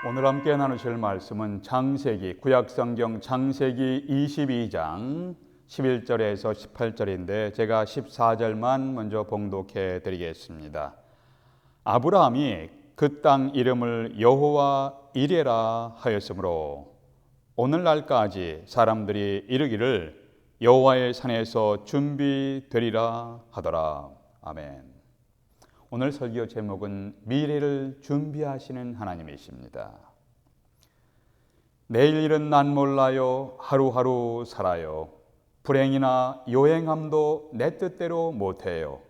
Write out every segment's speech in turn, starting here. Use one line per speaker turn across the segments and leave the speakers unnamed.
오늘 함께 나누실 말씀은 창세기, 구약성경 창세기 22장 11절에서 18절인데 제가 14절만 먼저 봉독해 드리겠습니다. 아브라함이 그 땅 이름을 여호와 이레라 하였으므로 오늘날까지 사람들이 이르기를 여호와의 산에서 준비되리라 하더라. 아멘. 오늘 설교 제목은 미래를 준비하시는 하나님이십니다. 내일 일은 난 몰라요. 하루하루 살아요. 불행이나 요행함도 내 뜻대로 못해요.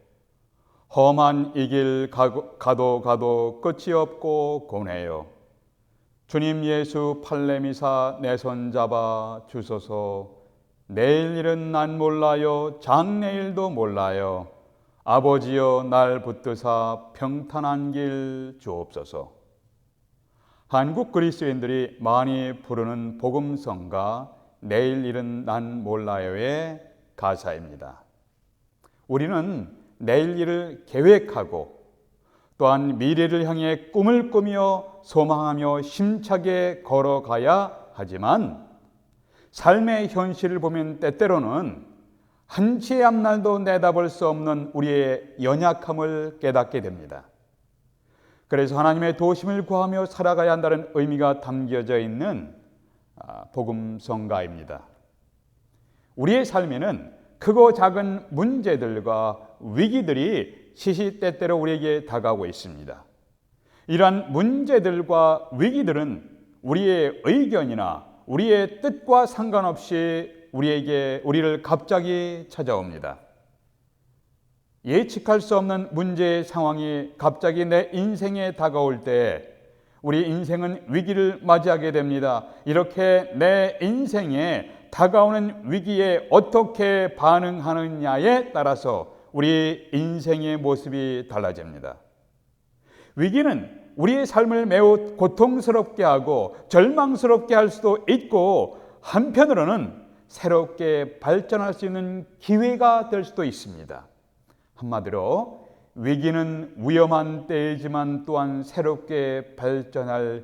험한 이 길 가도 끝이 없고 고뇌요. 주님 예수 팔레미사 내 손 잡아 주소서. 내일 일은 난 몰라요. 장래일도 몰라요. 아버지여 날 붙드사 평탄한 길 주옵소서. 한국 그리스도인들이 많이 부르는 복음성가 내일 일은 난 몰라요의 가사입니다. 우리는 내일 일을 계획하고 또한 미래를 향해 꿈을 꾸며 소망하며 힘차게 걸어가야 하지만 삶의 현실을 보면 때때로는 한치의 앞날도 내다볼 수 없는 우리의 연약함을 깨닫게 됩니다. 그래서 하나님의 도심을 구하며 살아가야 한다는 의미가 담겨져 있는 복음성가입니다. 우리의 삶에는 크고 작은 문제들과 위기들이 시시때때로 우리에게 다가오고 있습니다. 이러한 문제들과 위기들은 우리의 의견이나 우리의 뜻과 상관없이 우리를 갑자기 찾아옵니다. 예측할 수 없는 문제의 상황이 갑자기 내 인생에 다가올 때 우리 인생은 위기를 맞이하게 됩니다. 이렇게 내 인생에 다가오는 위기에 어떻게 반응하느냐에 따라서 우리 인생의 모습이 달라집니다. 위기는 우리의 삶을 매우 고통스럽게 하고 절망스럽게 할 수도 있고 한편으로는 새롭게 발전할 수 있는 기회가 될 수도 있습니다. 한마디로 위기는 위험한 때이지만 또한 새롭게 발전할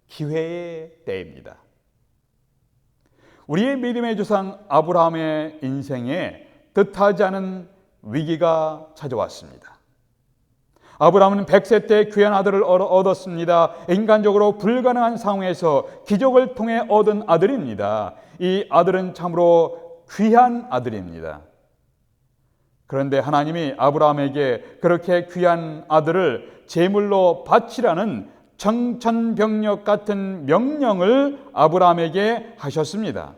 기회의 때입니다. 우리의 믿음의 조상 아브라함의 인생에 뜻하지 않은 위기가 찾아왔습니다. 아브라함은 100세 때 귀한 아들을 얻었습니다. 인간적으로 불가능한 상황에서 기적을 통해 얻은 아들입니다. 이 아들은 참으로 귀한 아들입니다. 그런데 하나님이 아브라함에게 그렇게 귀한 아들을 제물로 바치라는 청천벽력 같은 명령을 아브라함에게 하셨습니다.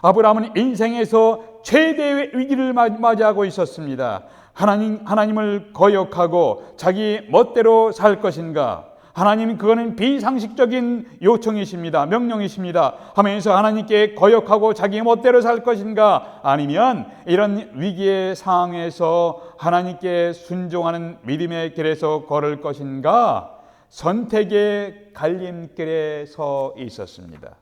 아브라함은 인생에서 최대의 위기를 맞이하고 있었습니다. 하나님을 거역하고 자기 멋대로 살 것인가? 하나님 그거는 비상식적인 요청이십니다. 명령이십니다. 하면서 하나님께 거역하고 자기 멋대로 살 것인가? 아니면 이런 위기의 상황에서 하나님께 순종하는 믿음의 길에서 걸을 것인가? 선택의 갈림길에 서 있었습니다.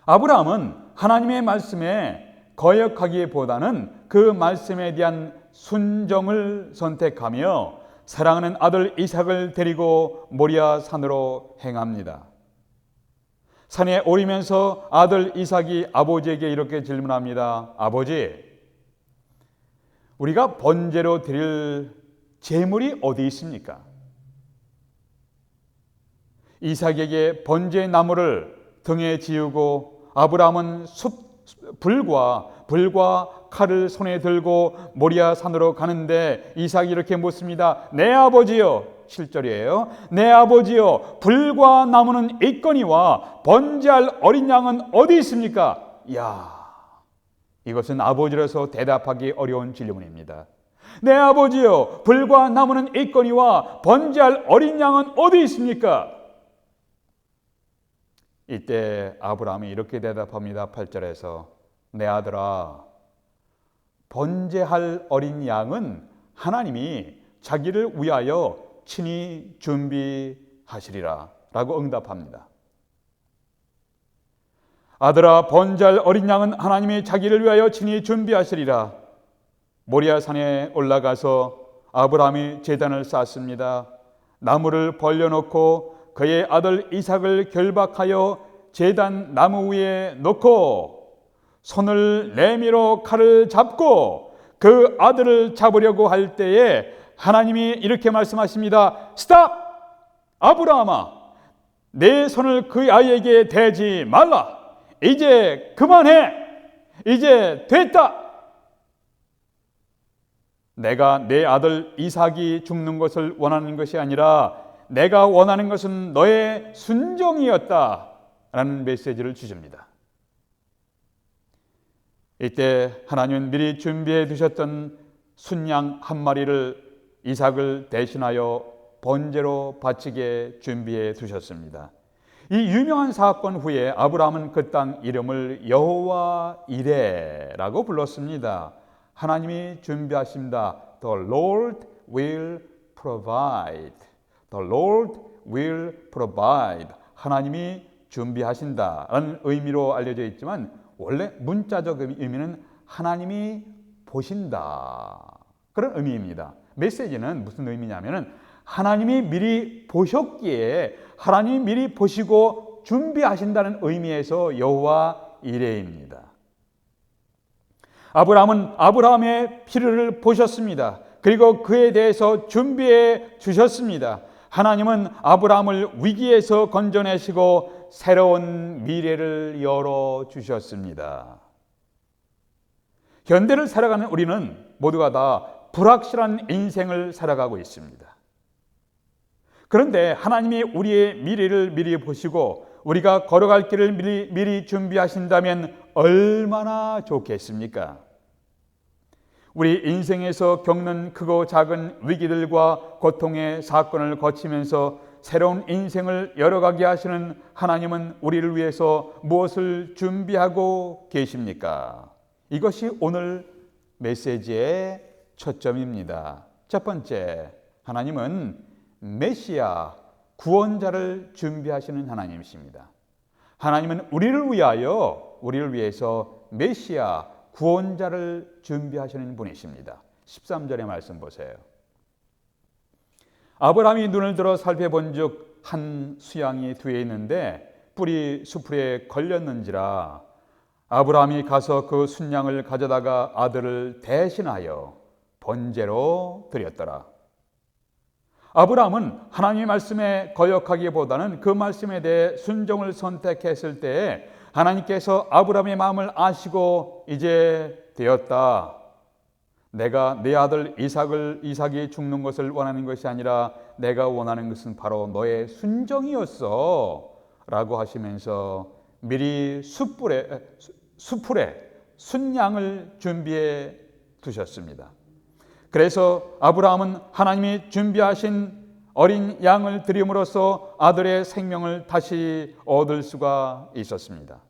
아브라함은 하나님의 말씀에 거역하기보다는 그 말씀에 대한 순종을 선택하며 사랑하는 아들 이삭을 데리고 모리아 산으로 행합니다. 산에 오르면서 아들 이삭이 아버지에게 이렇게 질문합니다. 아버지, 우리가 번제로 드릴 제물이 어디 있습니까? 이삭에게 번제 나무를 등에 지우고 아브라함은 불과 칼을 손에 들고 모리아 산으로 가는데 이삭이 이렇게 묻습니다. 내 아버지여, 7절이에요. 내 아버지여, 불과 나무는 있거니와 번제할 어린 양은 어디 있습니까? 이야, 이것은 아버지로서 대답하기 어려운 질문입니다. 내 아버지여, 불과 나무는 있거니와 번제할 어린 양은 어디 있습니까? 이때 아브라함이 이렇게 대답합니다. 8절에서 내 아들아, 번제할 어린 양은 하나님이 자기를 위하여 친히 준비하시리라 라고 응답합니다. 아들아, 번제할 어린 양은 하나님이 자기를 위하여 친히 준비하시리라. 모리아 산에 올라가서 아브라함이 제단을 쌓습니다. 나무를 벌려놓고 그의 아들 이삭을 결박하여 제단 나무 위에 놓고 손을 내밀어 칼을 잡고 그 아들을 잡으려고 할 때에 하나님이 이렇게 말씀하십니다. 스탑! 아브라함아, 내 손을 그 아이에게 대지 말라. 이제 그만해. 이제 됐다. 내가 내 아들 이삭이 죽는 것을 원하는 것이 아니라 내가 원하는 것은 너의 순종이었다 라는 메시지를 주십니다. 이때 하나님은 미리 준비해 두셨던 순양 한 마리를 이삭을 대신하여 번제로 바치게 준비해 두셨습니다. 이 유명한 사건 후에 아브라함은 그 땅 이름을 여호와 이레라고 불렀습니다. 하나님이 준비하십니다. The Lord will provide. The Lord will provide. 하나님이 준비하신다라는 의미로 알려져 있지만 원래 문자적 의미는 하나님이 보신다 그런 의미입니다. 메시지는 무슨 의미냐면은 하나님이 미리 보셨기에 하나님이 미리 보시고 준비하신다는 의미에서 여호와 이레입니다. 아브라함은 아브라함의 필요를 보셨습니다. 그리고 그에 대해서 준비해 주셨습니다. 하나님은 아브라함을 위기에서 건져내시고 새로운 미래를 열어주셨습니다. 현대를 살아가는 우리는 모두가 다 불확실한 인생을 살아가고 있습니다. 그런데 하나님이 우리의 미래를 미리 보시고 우리가 걸어갈 길을 미리 준비하신다면 얼마나 좋겠습니까? 우리 인생에서 겪는 크고 작은 위기들과 고통의 사건을 거치면서 새로운 인생을 열어가게 하시는 하나님은 우리를 위해서 무엇을 준비하고 계십니까? 이것이 오늘 메시지의 초점입니다. 첫 번째, 하나님은 메시아, 구원자를 준비하시는 하나님이십니다. 하나님은 우리를 위해서 메시아, 구원자를 준비하시는 분이십니다. 13절의 말씀 보세요. 아브라함이 눈을 들어 살펴본 즉 한 수양이 뒤에 있는데 뿔이 수풀에 걸렸는지라 아브라함이 가서 그 순양을 가져다가 아들을 대신하여 번제로 드렸더라. 아브라함은 하나님의 말씀에 거역하기보다는 그 말씀에 대해 순종을 선택했을 때에 하나님께서 아브라함의 마음을 아시고 이제 되었다. 내가 내 아들 이삭이 죽는 것을 원하는 것이 아니라 내가 원하는 것은 바로 너의 순종이었어 라고 하시면서 미리 수풀에 순양을 준비해 두셨습니다. 그래서 아브라함은 하나님이 준비하신 어린 양을 드림으로써 아들의 생명을 다시 얻을 수가 있었습니다.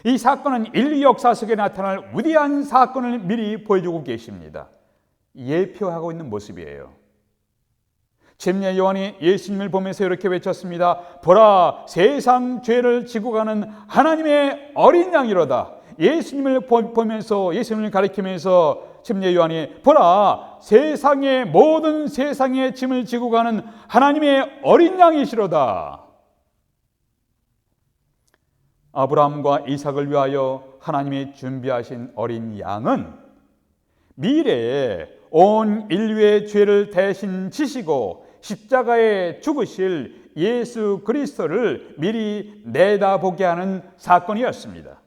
이 사건은 인류 역사 속에 나타날 위대한 사건을 미리 보여주고 계십니다. 예표하고 있는 모습이에요. 침례 요한이 예수님을 보면서 이렇게 외쳤습니다. 보라, 세상 죄를 지고 가는 하나님의 어린 양이로다. 예수님을 보면서 예수님을 가리키면서 침례 요한이 보라, 모든 세상의 짐을 지고 가는 하나님의 어린 양이시로다. 아브라함과 이삭을 위하여 하나님이 준비하신 어린 양은 미래에 온 인류의 죄를 대신 지시고 십자가에 죽으실 예수 그리스도를 미리 내다보게 하는 사건이었습니다.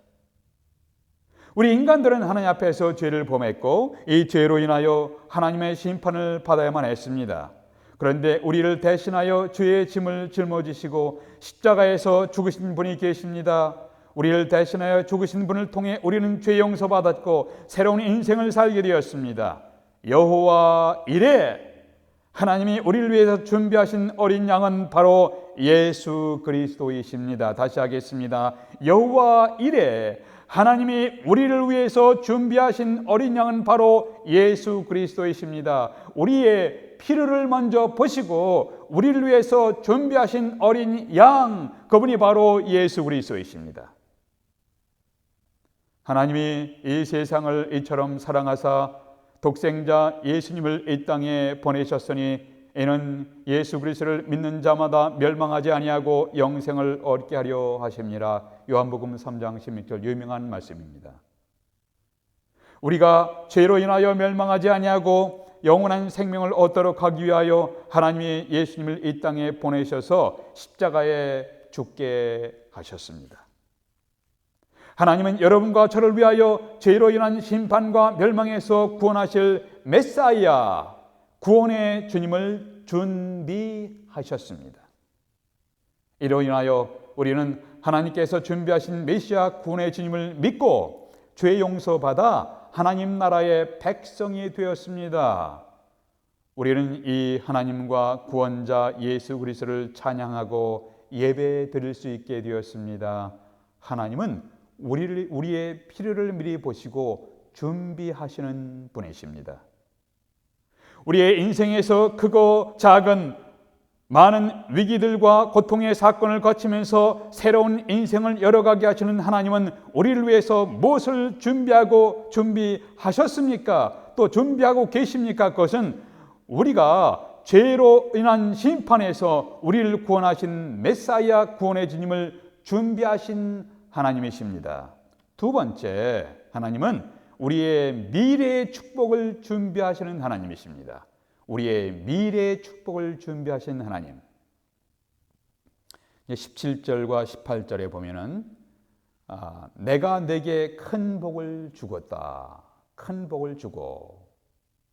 우리 인간들은 하나님 앞에서 죄를 범했고 이 죄로 인하여 하나님의 심판을 받아야만 했습니다. 그런데 우리를 대신하여 죄의 짐을 짊어지시고 십자가에서 죽으신 분이 계십니다. 우리를 대신하여 죽으신 분을 통해 우리는 죄 용서받았고 새로운 인생을 살게 되었습니다. 여호와 이레, 하나님이 우리를 위해서 준비하신 어린 양은 바로 예수 그리스도이십니다. 다시 하겠습니다. 여호와 이레, 하나님이 우리를 위해서 준비하신 어린 양은 바로 예수 그리스도이십니다. 우리의 필요를 먼저 보시고 우리를 위해서 준비하신 어린 양, 그분이 바로 예수 그리스도이십니다. 하나님이 이 세상을 이처럼 사랑하사 독생자 예수님을 이 땅에 보내셨으니 이는 예수 그리스도를 믿는 자마다 멸망하지 아니하고 영생을 얻게 하려 하심이라. 요한복음 3장 16절 유명한 말씀입니다. 우리가 죄로 인하여 멸망하지 아니하고 영원한 생명을 얻도록 하기 위하여 하나님이 예수님을 이 땅에 보내셔서 십자가에 죽게 하셨습니다. 하나님은 여러분과 저를 위하여 죄로 인한 심판과 멸망에서 구원하실 메사이아, 구원의 주님을 준비하셨습니다. 이로 인하여 우리는 하나님께서 준비하신 메시아 구원의 주님을 믿고 죄 용서받아 하나님 나라의 백성이 되었습니다. 우리는 이 하나님과 구원자 예수 그리스도를 찬양하고 예배 드릴 수 있게 되었습니다. 하나님은 우리의 필요를 미리 보시고 준비하시는 분이십니다. 우리의 인생에서 크고 작은 많은 위기들과 고통의 사건을 거치면서 새로운 인생을 열어가게 하시는 하나님은 우리를 위해서 무엇을 준비하셨습니까? 또 준비하고 계십니까? 그것은 우리가 죄로 인한 심판에서 우리를 구원하신 메사이아 구원의 주님을 준비하신 하나님이십니다. 두 번째, 하나님은 우리의 미래의 축복을 준비하시는 하나님이십니다. 우리의 미래의 축복을 준비하신 하나님. 17절과 18절에 보면은 내가 내게 큰 복을 주었다. 큰 복을 주고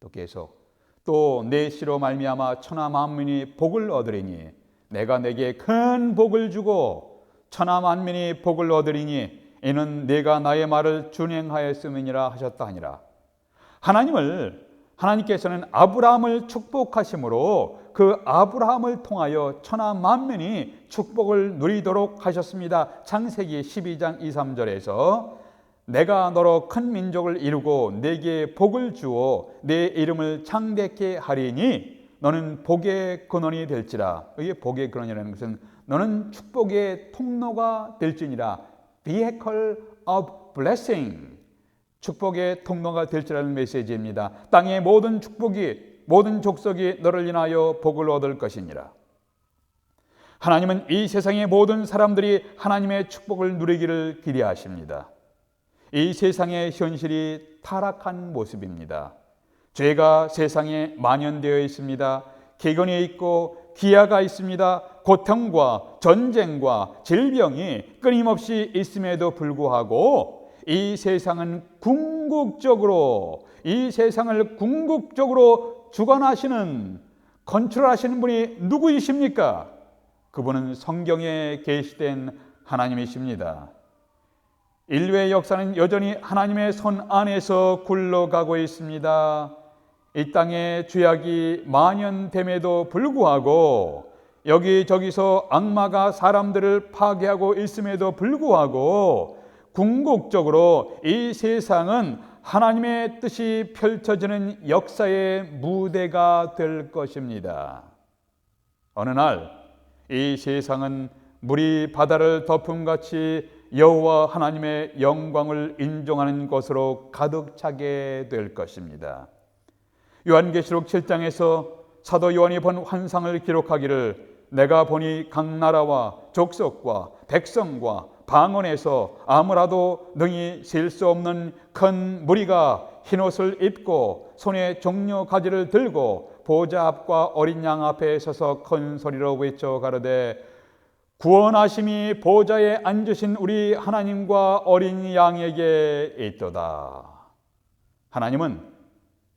또 계속 또 내 씨로 말미암아 천하 만민이 복을 얻으리니 내가 내게 큰 복을 주고 천하 만민이 복을 얻으리니 이는 내가 나의 말을 준행하였음이니라 하셨다 하니라. 하나님께서는 아브라함을 축복하심으로 그 아브라함을 통하여 천하 만민이 축복을 누리도록 하셨습니다. 창세기 12장 2, 3절에서 내가 너로 큰 민족을 이루고 내게 복을 주어 내 이름을 창대케 하리니 너는 복의 근원이 될지라. 이게 복의 근원이라는 것은 너는 축복의 통로가 될지니라. Vehicle of blessing. 축복의 통로가 될지라는 메시지입니다. 땅의 모든 축복이, 모든 족속이 너를 인하여 복을 얻을 것이니라. 하나님은 이 세상의 모든 사람들이 하나님의 축복을 누리기를 기대하십니다. 이 세상의 현실이 타락한 모습입니다. 죄가 세상에 만연되어 있습니다. 개건이 있고 기아가 있습니다. 고통과 전쟁과 질병이 끊임없이 있음에도 불구하고 이 세상을 궁극적으로 주관하시는, 컨트롤하시는 분이 누구이십니까? 그분은 성경에 계시된 하나님이십니다. 인류의 역사는 여전히 하나님의 손 안에서 굴러가고 있습니다. 이 땅에 죄악이 만연됨에도 불구하고 여기저기서 악마가 사람들을 파괴하고 있음에도 불구하고 궁극적으로 이 세상은 하나님의 뜻이 펼쳐지는 역사의 무대가 될 것입니다. 어느 날 이 세상은 물이 바다를 덮음같이 여호와 하나님의 영광을 인정하는 것으로 가득 차게 될 것입니다. 요한계시록 7장에서 사도 요한이 본 환상을 기록하기를 내가 보니 각 나라와 족속과 백성과 방언에서 아무라도 능히 셀 수 없는 큰 무리가 흰옷을 입고 손에 종려 가지를 들고 보좌 앞과 어린 양 앞에 서서 큰 소리로 외쳐 가로되 구원하심이 보좌에 앉으신 우리 하나님과 어린 양에게 있도다. 하나님은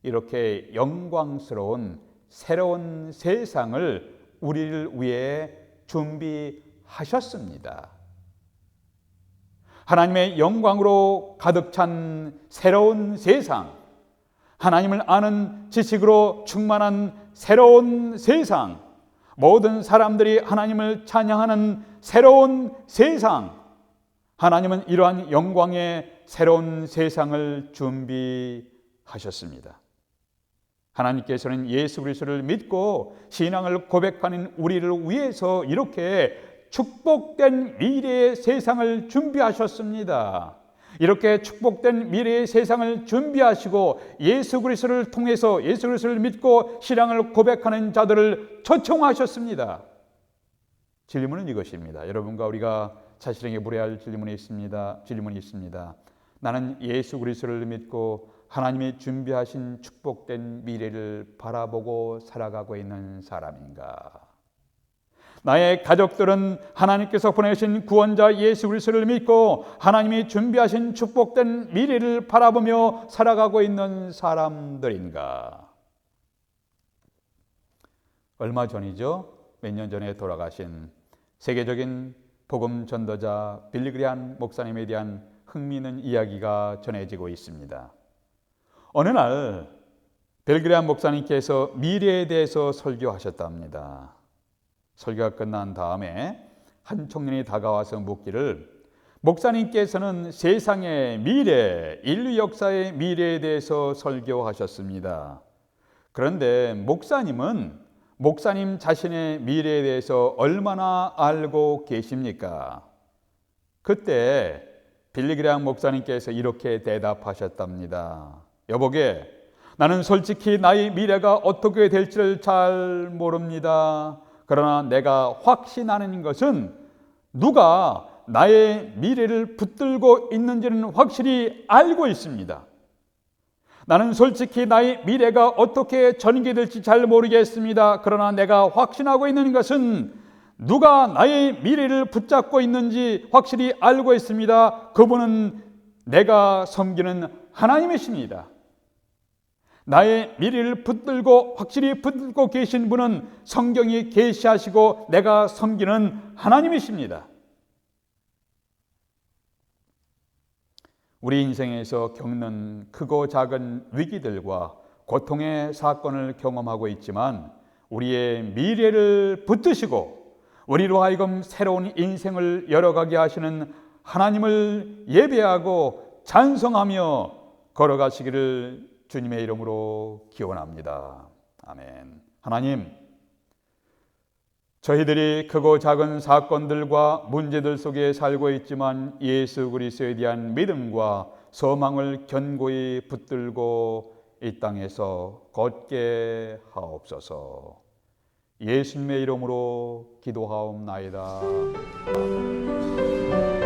이렇게 영광스러운 새로운 세상을 우리를 위해 준비하셨습니다. 하나님의 영광으로 가득 찬 새로운 세상, 하나님을 아는 지식으로 충만한 새로운 세상, 모든 사람들이 하나님을 찬양하는 새로운 세상, 하나님은 이러한 영광의 새로운 세상을 준비하셨습니다. 하나님께서는 예수 그리스도를 믿고 신앙을 고백하는 우리를 위해서 이렇게 축복된 미래의 세상을 준비하셨습니다. 이렇게 축복된 미래의 세상을 준비하시고 예수 그리스도를 통해서 예수 그리스도를 믿고 신앙을 고백하는 자들을 초청하셨습니다. 질문은 이것입니다. 여러분과 우리가 자신에게 물어야 할 질문이 있습니다. 나는 예수 그리스도를 믿고 하나님이 준비하신 축복된 미래를 바라보고 살아가고 있는 사람인가? 나의 가족들은 하나님께서 보내신 구원자 예수 그리스도를 믿고 하나님이 준비하신 축복된 미래를 바라보며 살아가고 있는 사람들인가? 얼마 전이죠? 몇 년 전에 돌아가신 세계적인 복음 전도자 빌리 그레이엄 목사님에 대한 흥미있는 이야기가 전해지고 있습니다. 어느 날 빌리 그레이엄 목사님께서 미래에 대해서 설교하셨답니다. 설교가 끝난 다음에 한 청년이 다가와서 묻기를, 목사님께서는 세상의 미래, 인류 역사의 미래에 대해서 설교하셨습니다. 그런데 목사님 자신의 미래에 대해서 얼마나 알고 계십니까? 그때 빌리 그레이엄 목사님께서 이렇게 대답하셨답니다. 여보게, 나는 솔직히 나의 미래가 어떻게 될지를 잘 모릅니다. 그러나 내가 확신하는 것은 누가 나의 미래를 붙들고 있는지는 확실히 알고 있습니다. 나는 솔직히 나의 미래가 어떻게 전개될지 잘 모르겠습니다. 그러나 내가 확신하고 있는 것은 누가 나의 미래를 붙잡고 있는지 확실히 알고 있습니다. 그분은 내가 섬기는 하나님이십니다. 나의 미래를 확실히 붙들고 계신 분은 성경이 계시하시고 내가 섬기는 하나님이십니다. 우리 인생에서 겪는 크고 작은 위기들과 고통의 사건을 경험하고 있지만 우리의 미래를 붙드시고 우리로 하여금 새로운 인생을 열어가게 하시는 하나님을 예배하고 찬송하며 걸어가시기를 주님의 이름으로 기원합니다. 아멘. 하나님, 저희들이 크고 작은 사건들과 문제들 속에 살고 있지만 예수 그리스도에 대한 믿음과 소망을 견고히 붙들고 이 땅에서 걷게 하옵소서. 예수님의 이름으로 기도하옵나이다. 아멘.